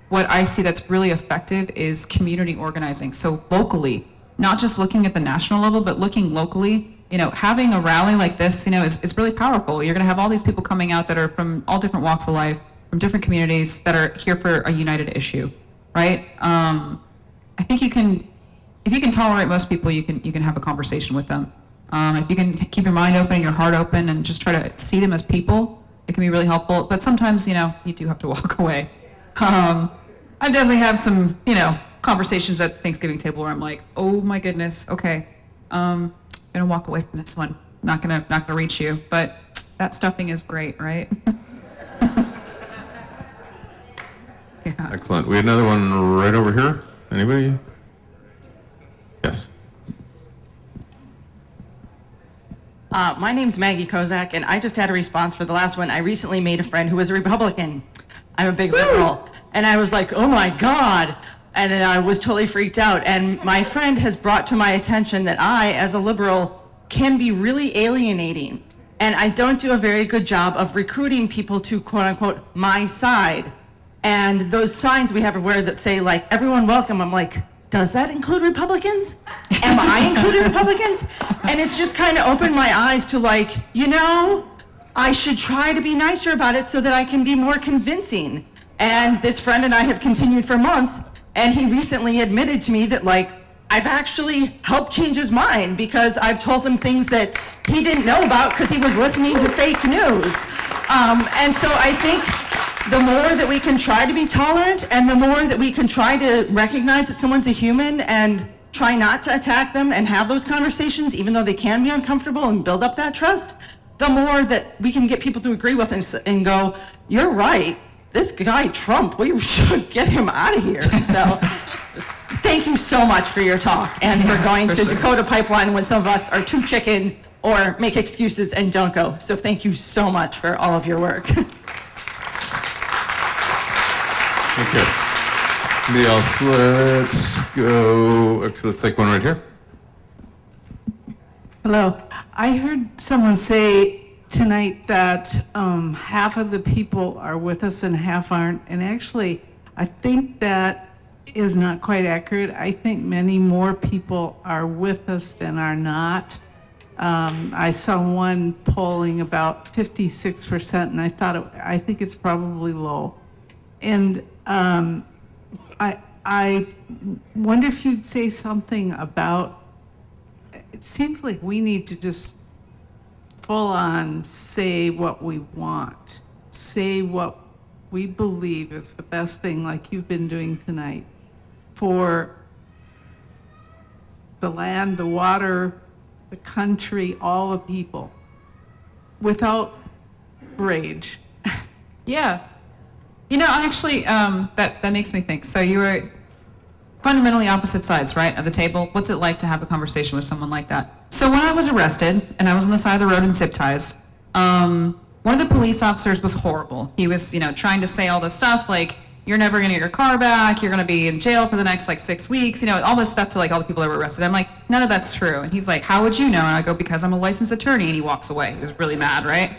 what I see that's really effective is community organizing. So locally, not just looking at the national level, but looking locally. You know, having a rally like this, you know, is really powerful. You're going to have all these people coming out that are from all different walks of life, from different communities that are here for a united issue, right? I think if you can tolerate most people, you can have a conversation with them. If you can keep your mind open and your heart open and just try to see them as people, it can be really helpful. But sometimes, you know, you do have to walk away. I definitely have some, you know, conversations at the Thanksgiving table where I'm like, oh my goodness, okay, I'm gonna walk away from this one. Not gonna reach you, but that stuffing is great, right? Yeah. Excellent. We have another one right over here. Anybody? Yes. My name's Maggie Kozak, and I just had a response for the last one. I recently made a friend who was a Republican. I'm a big liberal. And I was like, oh my God. And then I was totally freaked out. And my friend has brought to my attention that I, as a liberal, can be really alienating. And I don't do a very good job of recruiting people to, quote unquote, my side. And those signs we have everywhere that say, like, everyone welcome, I'm like, does that include Republicans? Am I including Republicans? And it's just kind of opened my eyes to, like, you know, I should try to be nicer about it so that I can be more convincing. And this friend and I have continued for months, and he recently admitted to me that, like, I've actually helped change his mind because I've told him things that he didn't know about because he was listening to fake news. And so I think the more that we can try to be tolerant and the more that we can try to recognize that someone's a human and try not to attack them and have those conversations, even though they can be uncomfortable, and build up that trust, the more that we can get people to agree with us and go, you're right, this guy Trump, we should get him out of here. So thank you so much for your talk and for going to Dakota Pipeline when some of us are too chicken or make excuses and don't go. So thank you so much for all of your work. Thank you. Anybody else? Let's go. Actually, let's take one right here. Hello. I heard someone say tonight that half of the people are with us and half aren't. And actually, I think that is not quite accurate. I think many more people are with us than are not. I saw one polling about 56%, and I think it's probably low. And I wonder if you'd say something about, it seems like we need to just full on say what we want, say what we believe is the best thing, like you've been doing tonight, for the land, the water, the country, all the people, without rage. Yeah. You know, actually, that makes me think. So you were fundamentally opposite sides, right, of the table. What's it like to have a conversation with someone like that? So when I was arrested and I was on the side of the road in zip ties, one of the police officers was horrible. He was, trying to say all this stuff like, you're never gonna get your car back, you're gonna be in jail for the next 6 weeks, all this stuff to all the people that were arrested. I'm like, none of that's true. And he's like, how would you know? And I go, because I'm a licensed attorney. And he walks away. He was really mad, right?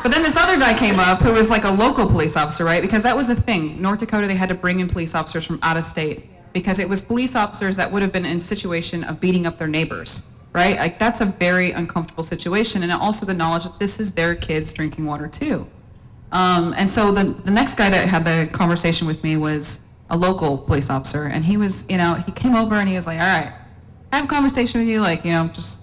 But then this other guy came up who was a local police officer, right? Because that was the thing. North Dakota, they had to bring in police officers from out of state because it was police officers that would have been in a situation of beating up their neighbors, right? That's a very uncomfortable situation. And also the knowledge that this is their kids drinking water too. And so the next guy that had the conversation with me was a local police officer. And he was, he came over and he was like, all right, I have a conversation with you, just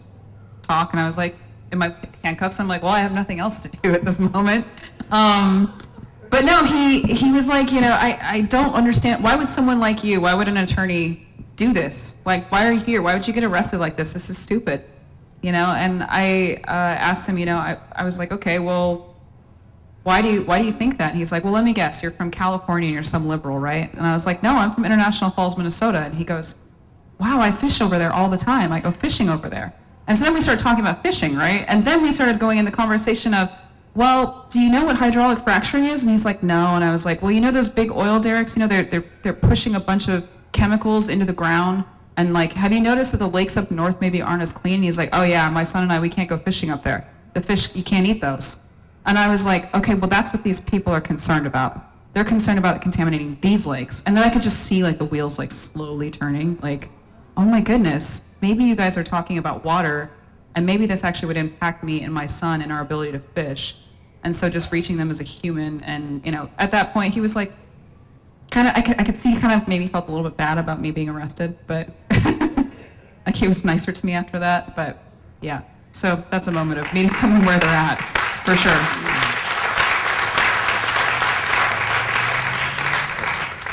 talk. And I was like, in my handcuffs, I'm like, well, I have nothing else to do at this moment. But no, he was like, I don't understand. Why would someone like you, why would an attorney do this? Why are you here? Why would you get arrested like this? This is stupid. And I asked him, I was like, okay, well, why do you think that? And he's like, well, let me guess, you're from California and you're some liberal, right? And I was like, no, I'm from International Falls, Minnesota. And he goes, wow, I fish over there all the time. I go fishing over there. And so then we started talking about fishing, right? And then we started going in the conversation of, well, do you know what hydraulic fracturing is? And he's like, no. And I was like, well, those big oil derricks, they're pushing a bunch of chemicals into the ground. And have you noticed that the lakes up north maybe aren't as clean? And he's like, oh yeah, my son and I, we can't go fishing up there. The fish, you can't eat those. And I was like, okay, well, that's what these people are concerned about. They're concerned about contaminating these lakes. And then I could just see the wheels slowly turning, oh my goodness, maybe you guys are talking about water, and maybe this actually would impact me and my son and our ability to fish. And so just reaching them as a human, and at that point he was like, I could see he kind of maybe felt a little bit bad about me being arrested, but he was nicer to me after that. But yeah, so that's a moment of meeting someone where they're at, for sure.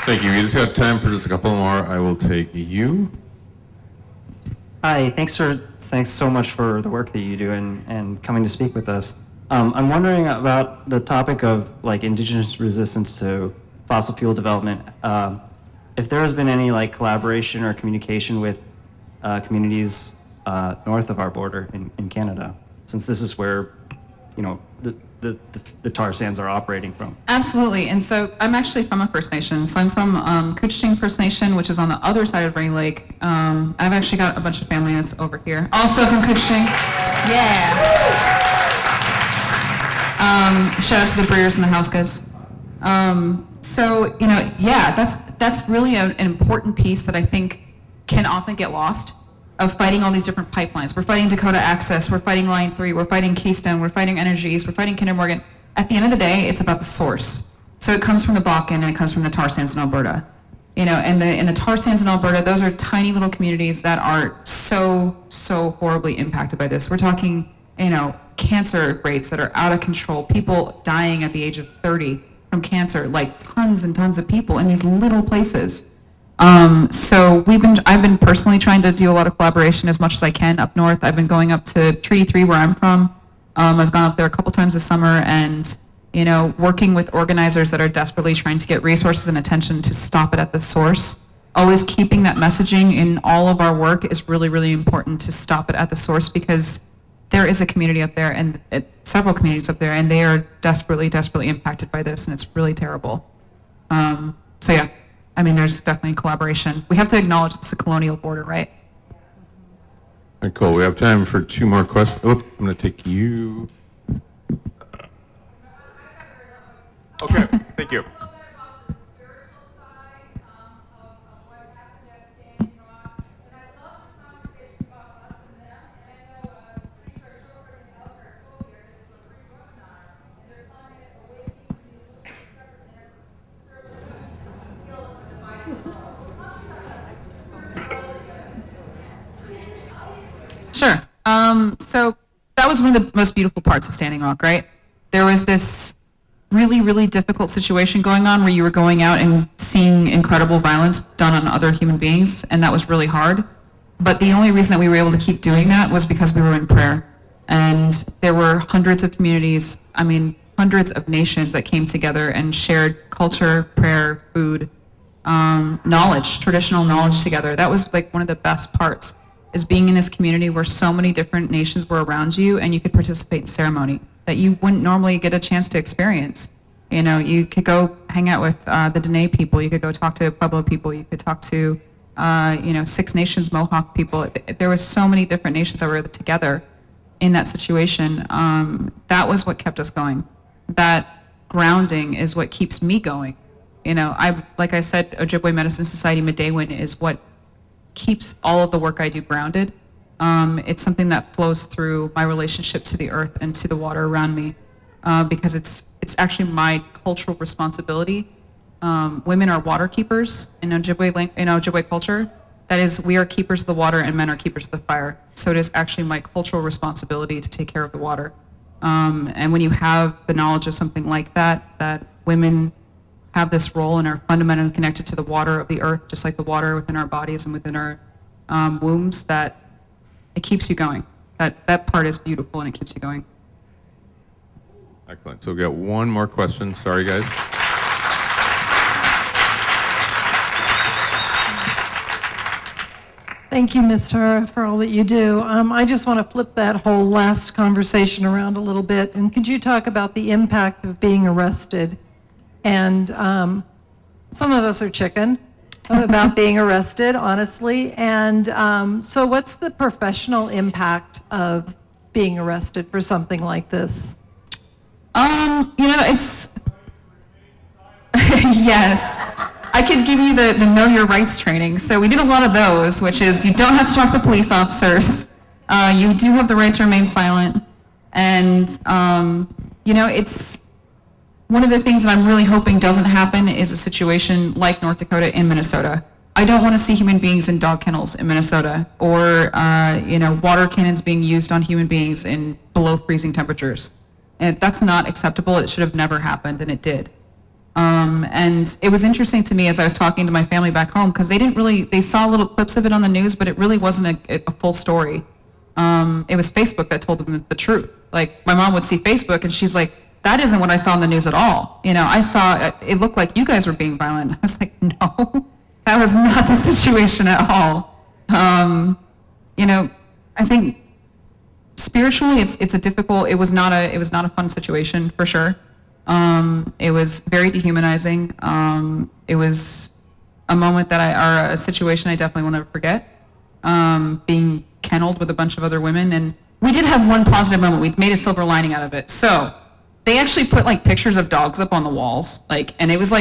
Thank you. We just got time for just a couple more. I will take you. Hi, thanks so much for the work that you do and coming to speak with us. I'm wondering about the topic of indigenous resistance to fossil fuel development. If there has been any collaboration or communication with communities north of our border in Canada, since this is where the tar sands are operating from. Absolutely. And so I'm actually from a First Nation. So I'm from Couchiching First Nation, which is on the other side of Rainy Lake. I've actually got a bunch of family that's over here. Also from Couchiching. Yeah. Shout out to the Breers and the Houskas. So, yeah, that's really an important piece that I think can often get lost, of fighting all these different pipelines. We're fighting Dakota Access, we're fighting Line 3, we're fighting Keystone, we're fighting Energies, we're fighting Kinder Morgan. At the end of the day, it's about the source. So it comes from the Bakken and it comes from the tar sands in Alberta. And the tar sands in Alberta, those are tiny little communities that are so horribly impacted by this. We're talking, cancer rates that are out of control, people dying at the age of 30 from cancer, tons and tons of people in these little places. So I've been personally trying to do a lot of collaboration as much as I can up north. I've been going up to Treaty 3 where I'm from. I've gone up there a couple times this summer and, working with organizers that are desperately trying to get resources and attention to stop it at the source. Always keeping that messaging in all of our work is really, really important, to stop it at the source, because there is a community up there and several communities up there, and they are desperately, desperately impacted by this, and it's really terrible. So yeah. There's definitely collaboration. We have to acknowledge it's a colonial border, right? All right, cool. We have time for 2 more questions. Oh, I'm going to take you. Okay, thank you. Sure. So that was one of the most beautiful parts of Standing Rock, right? There was this really, really difficult situation going on where you were going out and seeing incredible violence done on other human beings, and that was really hard. But the only reason that we were able to keep doing that was because we were in prayer. And there were hundreds of communities, hundreds of nations that came together and shared culture, prayer, food, knowledge, traditional knowledge together. That was like one of the best parts, is being in this community where so many different nations were around you and you could participate in ceremony that you wouldn't normally get a chance to experience. You could go hang out with the Dene people, you could go talk to Pueblo people, you could talk to, Six Nations Mohawk people. There were so many different nations that were together in that situation. That was what kept us going. That grounding is what keeps me going. Like I said, Ojibwe Medicine Society Medewin is what keeps all of the work I do grounded. It's something that flows through my relationship to the earth and to the water around me, because it's actually my cultural responsibility. Women are water keepers in Ojibwe culture. That is, we are keepers of the water and men are keepers of the fire. So it is actually my cultural responsibility to take care of the water. And when you have the knowledge of something like that women have this role and are fundamentally connected to the water of the earth, just like the water within our bodies and within our wombs, that it keeps you going. That part is beautiful and it keeps you going. Excellent. So we got one more question. Sorry, guys. Thank you, Ms. Tara, for all that you do. I just want to flip that whole last conversation around a little bit. And could you talk about the impact of being arrested? And some of us are chicken about being arrested, honestly. And so what's the professional impact of being arrested for something like this? It's, yes. I could give you the Know Your Rights training. So we did a lot of those, which is you don't have to talk to police officers. You do have the right to remain silent. And, it's one of the things that I'm really hoping doesn't happen is a situation like North Dakota in Minnesota. I don't want to see human beings in dog kennels in Minnesota or, water cannons being used on human beings in below freezing temperatures. And that's not acceptable. It should have never happened, and it did. And it was interesting to me as I was talking to my family back home, because they saw little clips of it on the news, but it really wasn't a full story. It was Facebook that told them the truth. Like, my mom would see Facebook and she's like, that isn't what I saw on the news at all. I saw, it looked like you guys were being violent. I was like, no, that was not the situation at all. I think spiritually it's a difficult, it was not a fun situation for sure. It was very dehumanizing. It was a moment or a situation I definitely will never forget. Being kenneled with a bunch of other women, and we did have one positive moment. We made a silver lining out of it. So they actually put pictures of dogs up on the walls, and it was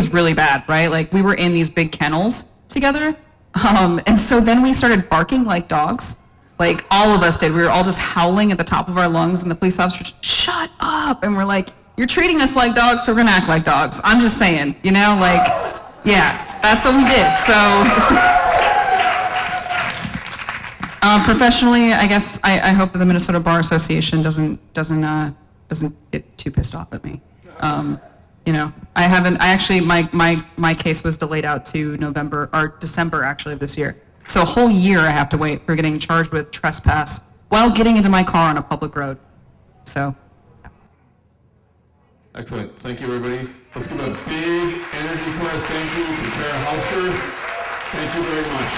really bad, right? Like, we were in these big kennels together, and so then we started barking like dogs. Like, all of us did. We were all just howling at the top of our lungs, and the police officers, shut up, and we're like, you're treating us like dogs, so we're gonna act like dogs. I'm just saying, yeah, that's what we did. So professionally, I guess I hope that the Minnesota Bar Association doesn't get too pissed off at me. My case was delayed out to December actually of this year. So a whole year I have to wait for getting charged with trespass while getting into my car on a public road. So. Excellent. Thank you, everybody. Let's give a big energy for us. Thank you to Tara Houska. Thank you very much.